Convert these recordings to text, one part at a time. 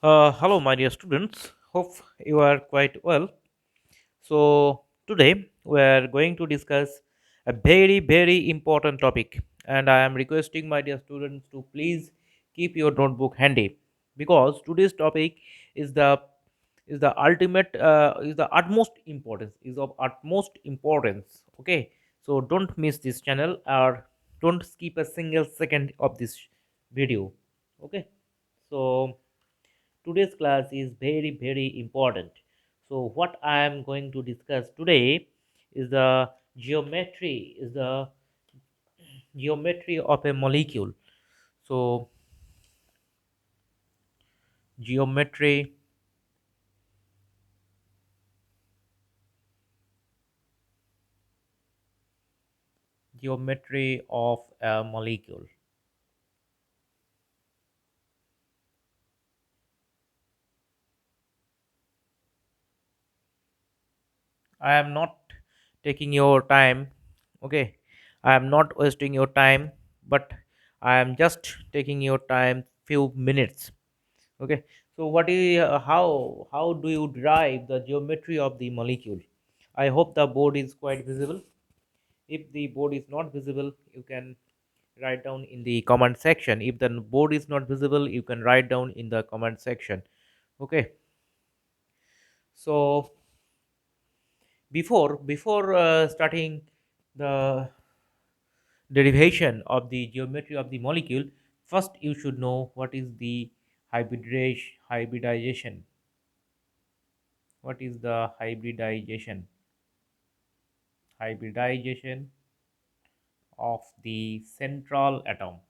Hello, my dear students. Hope you are quite well. So, today we are going to discuss a very, very important topic, and I am requesting my dear students to please keep your notebook handy because today's topic is the ultimate is the utmost importance is of utmost importance. Okay, so don't miss this channel or don't skip a single second of this video. Okay, so today's class is very very important. So what I am going to discuss today is the geometry of a molecule. So geometry geometry of a molecule. I am not taking your time. Okay, I am not wasting your time, but I am just taking your time few minutes. Okay, so what is how do you derive the geometry of the molecule? I hope the board is quite visible. If the board is not visible, you can write down in the comment section. If the board is not visible, you can write down in the comment section. Okay, so before starting the derivation of the geometry of the molecule, first you should know what is the hybridization. What is the hybridization of the central atom?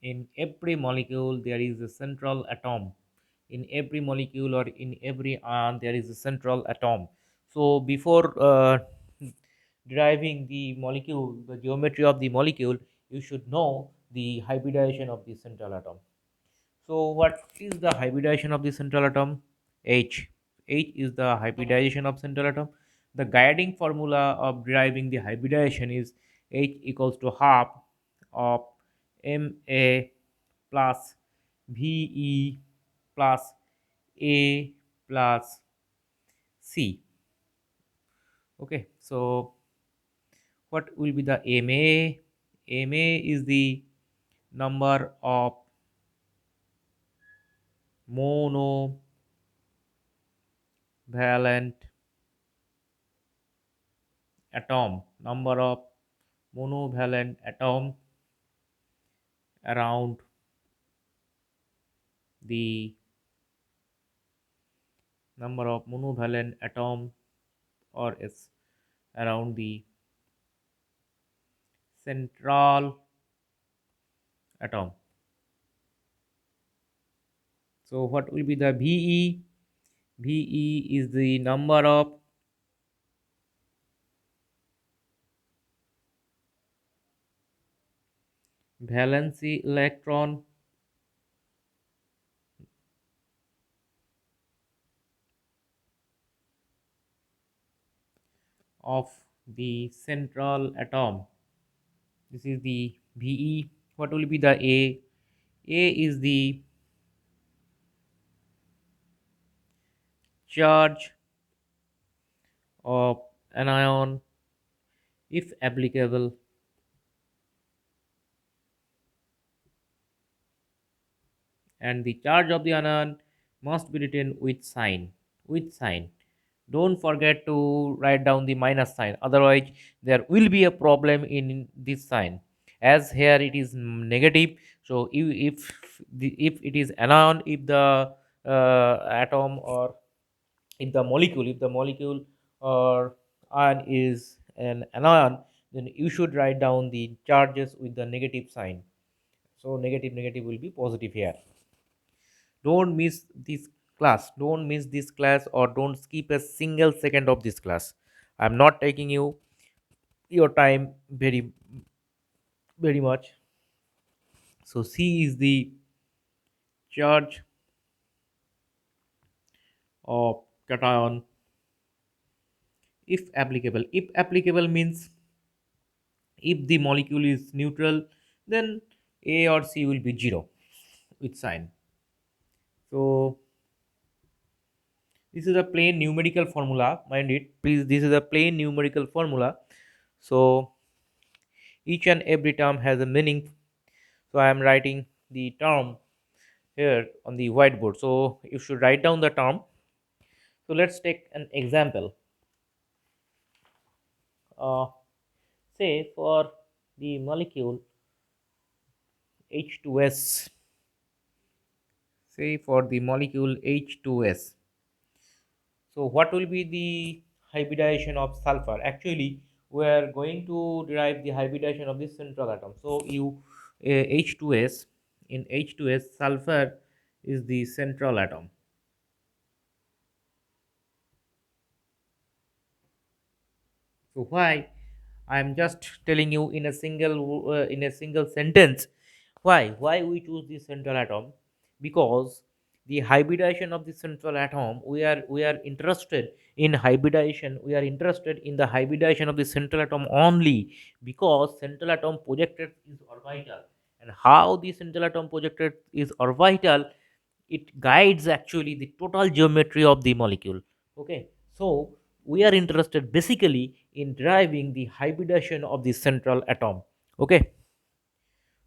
In every molecule there is a central atom. In every molecule or in every ion there is a central atom. So before deriving the geometry of the molecule, you should know the hybridization of the central atom. So what is the hybridization of the central atom? H. H is the hybridization of central atom. The guiding formula of deriving the hybridization is H equals to half of Ma plus Ve plus A plus C. Okay, so what will be the Ma? Ma is the number of monovalent atom, number of monovalent atom around the number of monovalent atom or is around the central atom. So what will be the Ve? Ve is the number of valency electron of the central atom. This is the Ve. What will be the A? A is the charge of anion if applicable, and the charge of the anion must be written with sign. Don't forget to write down the minus sign, otherwise there will be a problem in this sign, as here it is negative. So if it is anion, if the atom or if the molecule or ion is an anion, then you should write down the charges with the negative sign. So negative will be positive here. Don't miss this class or don't skip a single second of this class. I'm not taking your time very much. So C is the charge of cation if applicable means if the molecule is neutral, then A or C will be 0 with sign. So this is a plain numerical formula, mind it, please. This is a plain numerical formula. So each and every term has a meaning. So I am writing the term here on the whiteboard. So you should write down the term. So let's take an example. Uh, Say for the molecule H2S. Say for the molecule H2S. So what will be the hybridization of sulfur? Actually, we are going to derive the hybridization of this central atom. So you H2S, in H2S sulfur is the central atom. So why? I am just telling you in a single sentence. Why we choose the central atom? Because the hybridization of the central atom, we are interested in hybridization. We are interested in the hybridization of the central atom only because central atom projected is orbital, and how the central atom projected is orbital, it guides actually the total geometry of the molecule. Okay, so we are interested basically in driving the hybridization of the central atom. Okay,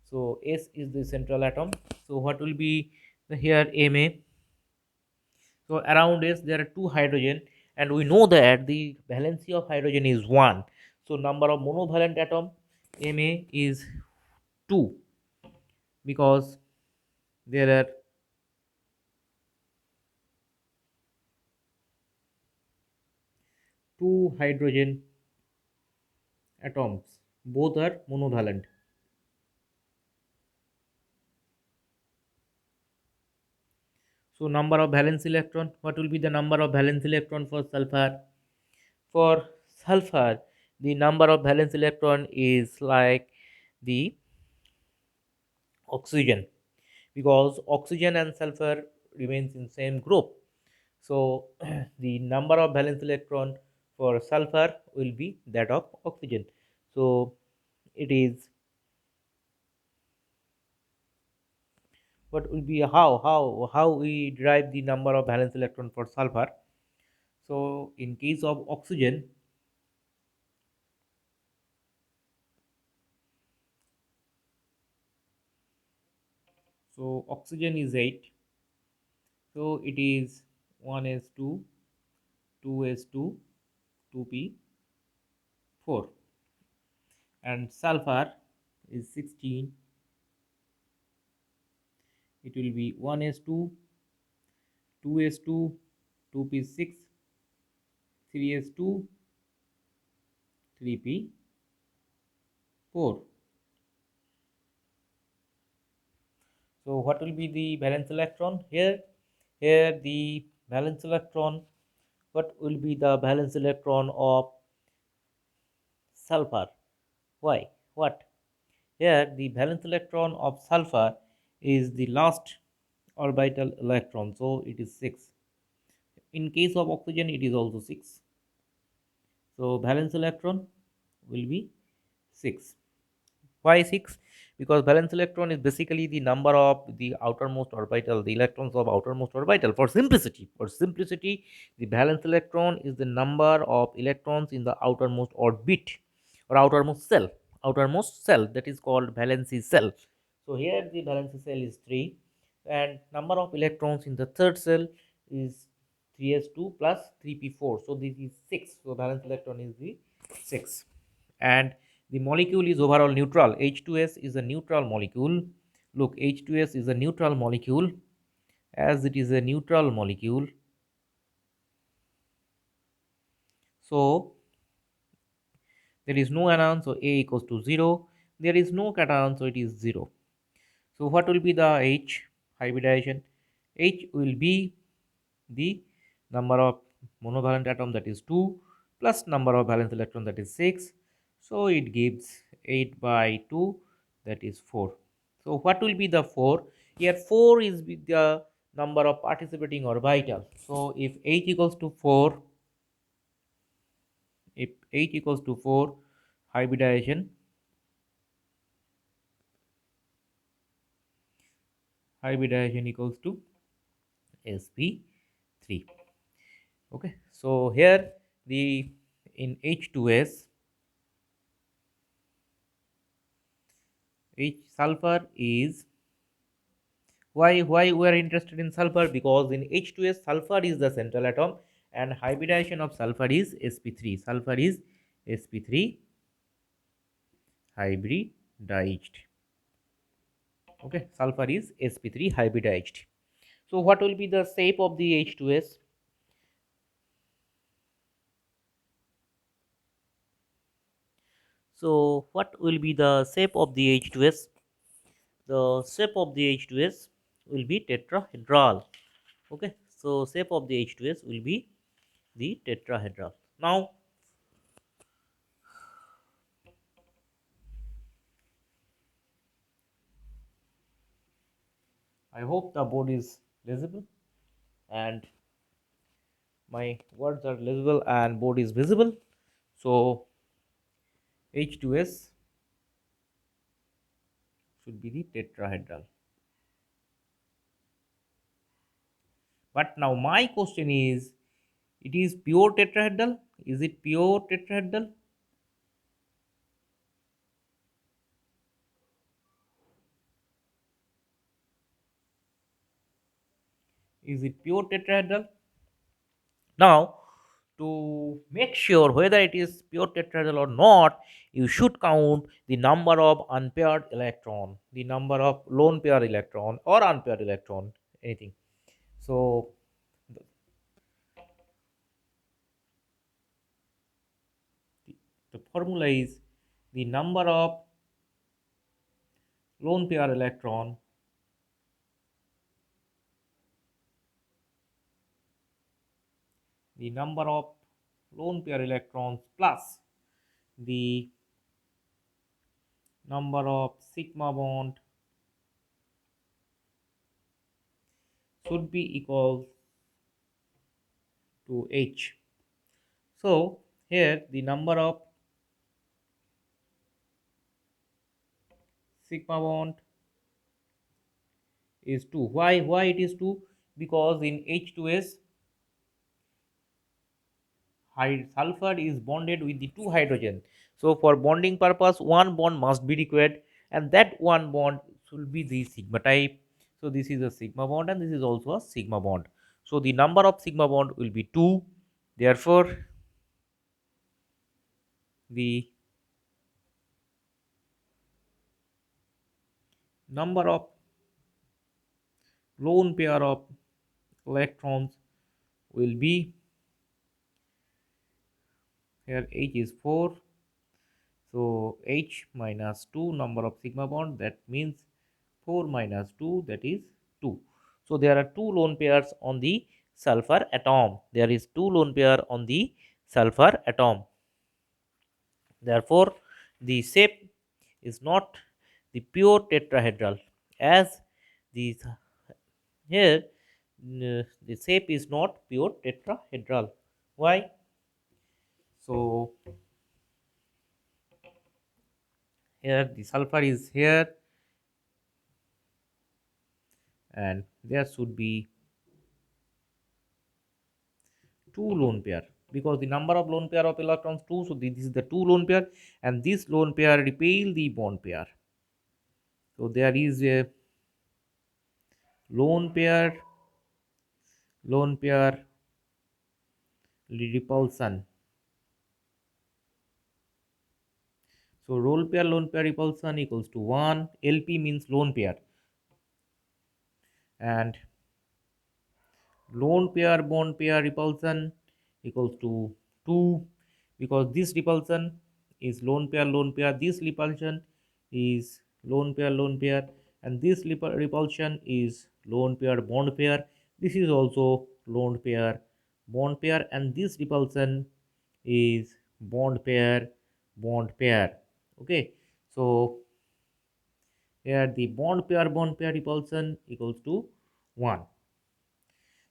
so S is the central atom. So what will be here Ma? So around S there are two hydrogen, and we know that the valency of hydrogen is 1. So number of monovalent atom Ma is 2 because there are two hydrogen atoms, both are monovalent. So number of valence electron, what will be the number of valence electron for sulfur? For sulfur, the number of valence electron is like the oxygen, because oxygen and sulfur remains in same group. So the number of valence electron for sulfur will be that of oxygen. So it is, what will be, how we derive the number of valence electron for sulfur? So in case of oxygen, so oxygen is 8. So it is 1s2, 2s2, 2p4, and sulfur is 16. It will be 1s2, 2s2, 2p6, 3s2, 3p4. So what will be the valence electron here? Here the valence electron, what will be the valence electron of sulfur? Why? What? Here, the valence electron of sulfur is the last orbital electron, so it is 6. In case of oxygen, it is also 6. So, valence electron will be 6. Why 6? Because valence electron is basically the number of the outermost orbital, the electrons of outermost orbital. For simplicity, the valence electron is the number of electrons in the outermost orbit or outermost cell, that is called valency cell. So here the valency cell is 3, and number of electrons in the third cell is 3s2 plus 3p4. So this is 6. So valence electron is the 6, and the molecule is overall neutral. H2S is a neutral molecule. Look, H2S is a neutral molecule. As it is a neutral molecule, so there is no anion, so A equals to 0. There is no cation, so it is 0. So what will be the H hybridization? H will be the number of monovalent atom, that is 2, plus number of valence electron, that is 6. So it gives 8 by 2, that is 4. So what will be the 4? Here 4 is with the number of participating orbital. So if H equals to 4, if H equals to 4, hybridization hybridization equals to sp3. Okay, so here the in H2S, H sulfur is, why we are interested in sulfur, because in H2S sulfur is the central atom and hybridization of sulfur is sp3. Sulfur is sp3 hybridized. Okay, sulfur is sp3 hybridized. So what will be the shape of the H2S? So what will be the shape of the H2S? The shape of the H2S will be tetrahedral. Okay, so shape of the H2S will be the tetrahedral. Now I hope the board is visible and my words are legible and board is visible. So H2S should be the tetrahedral. But now my question is, it is pure tetrahedral? Is it pure tetrahedral? Is it pure tetrahedral? Now, to make sure whether it is pure tetrahedral or not, you should count the number of unpaired electron, the number of lone pair electron or unpaired electron, anything. So the formula is the number of lone pair electron the number of lone pair electrons plus the number of sigma bond should be equal to H. So here the number of sigma bond is 2. Why it is 2? Because in H2S sulfur is bonded with the two hydrogen. So for bonding purpose one bond must be required and that one bond should be the sigma type. So this is a sigma bond and this is also a sigma bond. So the number of sigma bond will be 2. Therefore the number of lone pair of electrons will be, here H is 4, so H minus 2 number of sigma bond, that means 4 minus 2, that is 2. So there are two lone pairs on the sulfur atom. There is two lone pair on the sulfur atom. Therefore, the shape is not the pure tetrahedral, as the here the shape is not pure tetrahedral. Why? So here the sulfur is here and there should be two lone pair, because the number of lone pair of electrons 2, so this is the two lone pair and this lone pair repel the bond pair. So there is a lone pair repulsion. So lone pair repulsion equals to 1. LP means lone pair and lone pair bond pair repulsion equals to 2, because this repulsion is lone pair, this repulsion is lone pair and this repulsion is lone pair bond pair, this is also lone pair bond pair and this repulsion is bond pair. Okay, so here the bond pair repulsion equals to 1.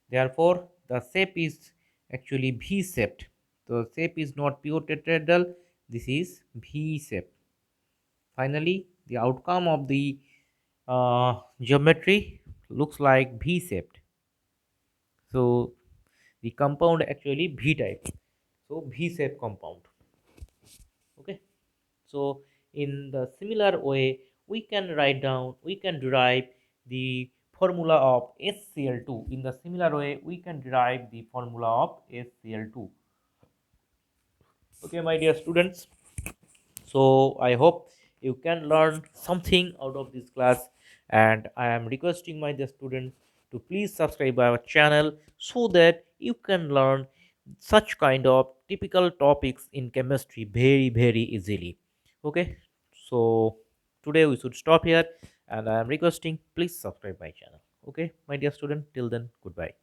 Therefore, the shape is actually V shaped. The shape is not pure tetrahedral. This is V shape. Finally, the outcome of the geometry looks like V shaped. So the compound actually V type. So V shaped compound. Okay. So in the similar way, we can derive the formula of SCl2. In the similar way, we can derive the formula of SCl2. Okay, my dear students. So I hope you can learn something out of this class, and I am requesting my dear students to please subscribe our channel so that you can learn such kind of typical topics in chemistry very easily. Okay, so today we should stop here, and I am requesting please subscribe my channel. Okay, my dear student, till then, goodbye.